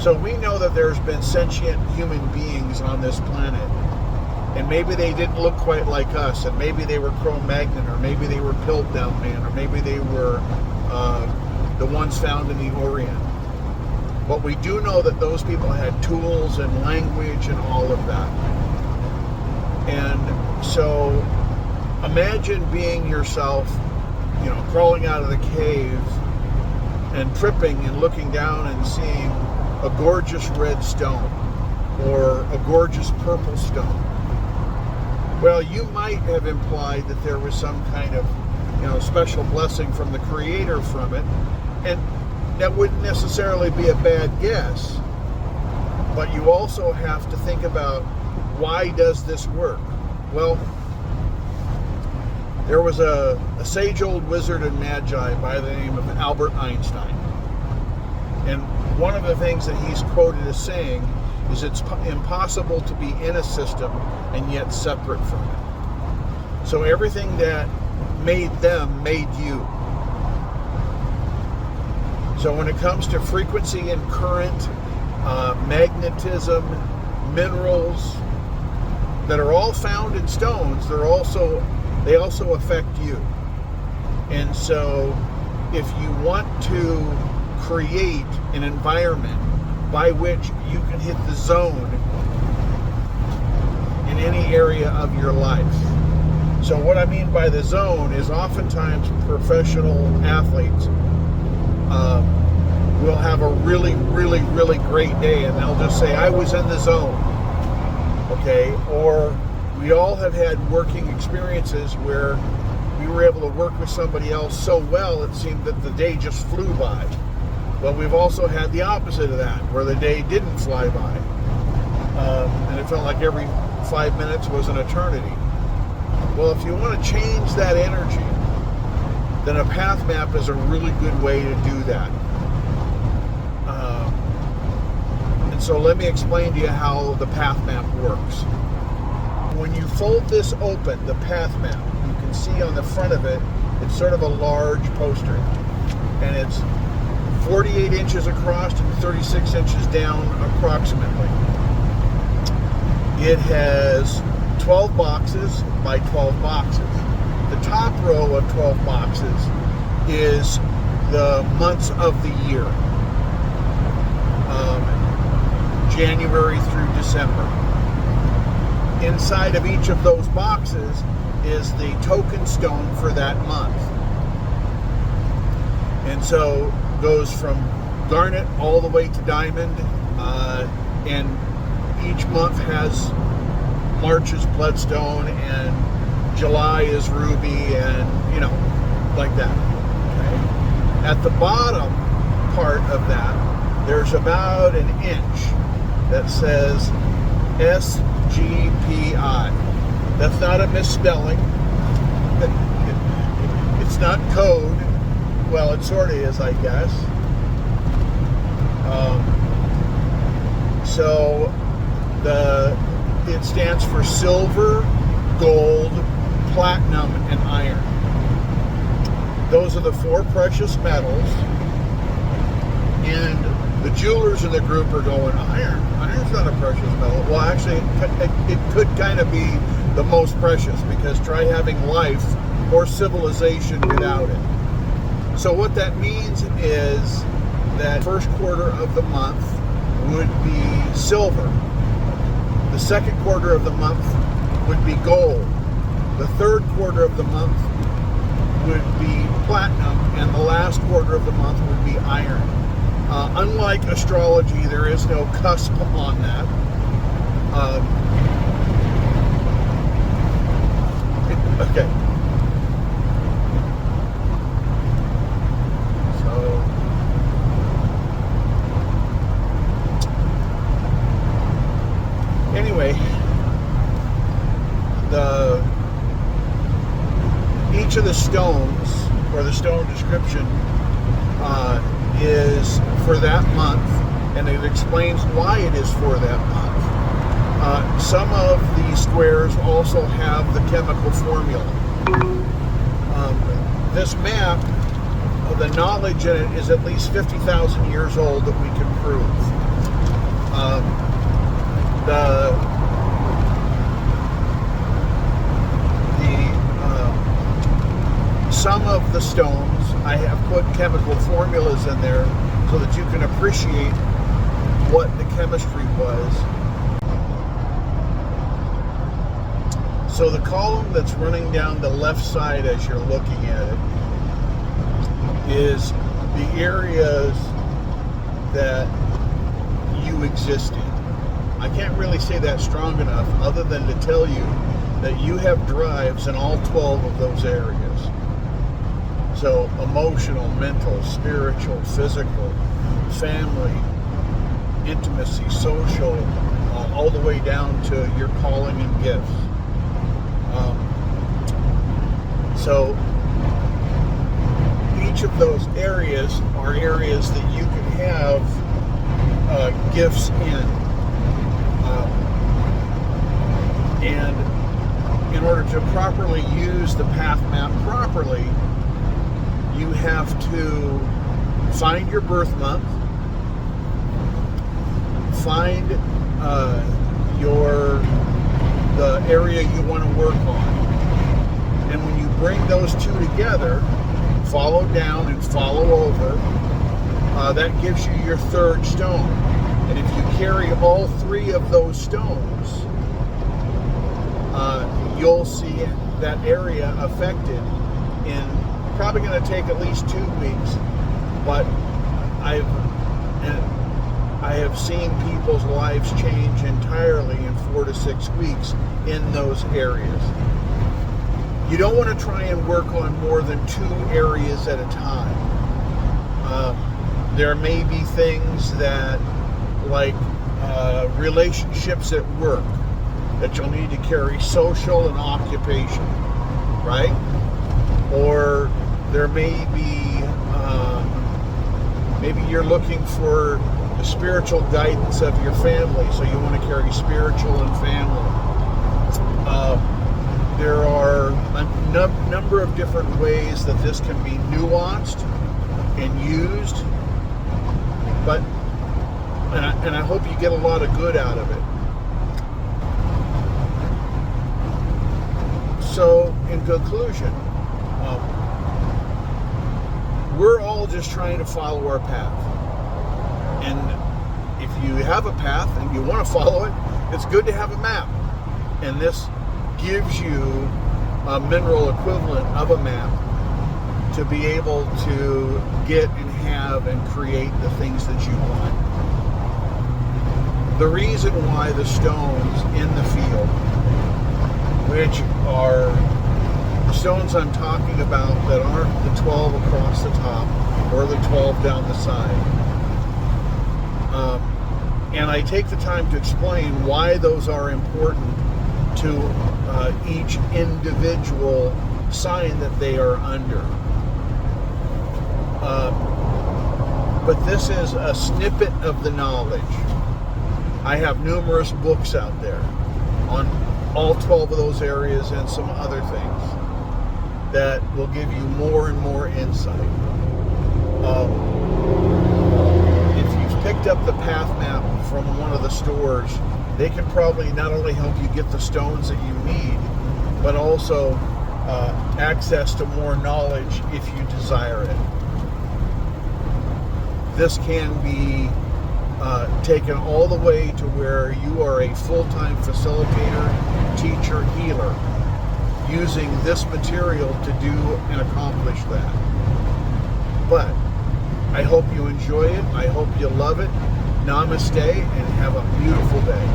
So we know that there's been sentient human beings on this planet, and maybe they didn't look quite like us, and maybe they were Cro-Magnon, or maybe they were Piltdown Man, or maybe they were the ones found in the Orient. But we do know that those people had tools and language and all of that. And so imagine being yourself, crawling out of the cave and tripping and looking down and seeing a gorgeous red stone or a gorgeous purple stone. Well, you might have implied that there was some kind of, special blessing from the Creator from it, and that wouldn't necessarily be a bad guess. But you also have to think about, why does this work? Well, there was a sage old wizard and magi by the name of Albert Einstein. And one of the things that he's quoted as saying is it's impossible to be in a system and yet separate from it. So everything that made them made you. So when it comes to frequency and current, magnetism, minerals that are all found in stones, they also affect you. And so if you want to create an environment by which you can hit the zone in any area of your life. So what I mean by the zone is oftentimes professional athletes will have a really, really, really great day, and they'll just say, I was in the zone. Okay? Or we all have had working experiences where we were able to work with somebody else so well it seemed that the day just flew by. Well, we've also had the opposite of that, where the day didn't fly by. And it felt like every 5 minutes was an eternity. Well, if you want to change that energy, then a path map is a really good way to do that. And so let me explain to you how the path map works. When you fold this open, the path map, you can see on the front of it, it's sort of a large poster. And it's 48 inches across and 36 inches down approximately. It has 12 boxes by 12 boxes. The top row of 12 boxes is the months of the year. January through December. Inside of each of those boxes is the token stone for that month. And so goes from garnet all the way to diamond, and each month has March is bloodstone and July is ruby, and like that. Okay? At the bottom part of that, there's about an inch that says SGPI. That's not a misspelling. It's not code. Well, it sort of is, I guess. So it stands for silver, gold, platinum, and iron. Those are the four precious metals. And the jewelers in the group are going, iron? Iron's not a precious metal. Well, actually, it could kind of be the most precious, because try having life or civilization without it. So what that means is that first quarter of the month would be silver. The second quarter of the month would be gold. The third quarter of the month would be platinum, and the last quarter of the month would be iron. Unlike astrology, there is no cusp on that. Okay. Anyway, each of the stones, or the stone description, is for that month, and it explains why it is for that month. Some of the squares also have the chemical formula. This map, the knowledge in it is at least 50,000 years old that we can prove. the stones. I have put chemical formulas in there so that you can appreciate what the chemistry was. So the column that's running down the left side as you're looking at it is the areas that you exist in. I can't really say that strong enough other than to tell you that you have drives in all 12 of those areas. So emotional, mental, spiritual, physical, family, intimacy, social, all the way down to your calling and gifts. So each of those areas are areas that you can have gifts in. And in order to properly use the Pathmap properly, you have to find your birth month, find the area you want to work on. And when you bring those two together, follow down and follow over, that gives you your third stone. And if you carry all three of those stones, you'll see that area affected in probably going to take at least 2 weeks. But I have seen people's lives change entirely in 4 to 6 weeks in those areas. You don't want to try and work on more than 2 areas at a time. There may be things that, like relationships at work, that you'll need to carry social and occupation, right? Or there may be, maybe you're looking for the spiritual guidance of your family, so you want to carry spiritual and family. There are a number of different ways that this can be nuanced and used, but and I hope you get a lot of good out of it. So, in conclusion, we're all just trying to follow our path. And if you have a path and you want to follow it, it's good to have a map. And this gives you a mineral equivalent of a map to be able to get and have and create the things that you want. The reason why the stones in the field, which are the stones I'm talking about that aren't the 12 across the top or the 12 down the side, and I take the time to explain why those are important to each individual sign that they are under. But this is a snippet of the knowledge. I have numerous books out there on all 12 of those areas and some other things that will give you more and more insight. If you've picked up the Pathmap from one of the stores, they can probably not only help you get the stones that you need, but also access to more knowledge if you desire it. This can be taken all the way to where you are a full-time facilitator, teacher, healer, using this material to do and accomplish that. But I hope you enjoy it. I hope you love it. Namaste and have a beautiful day.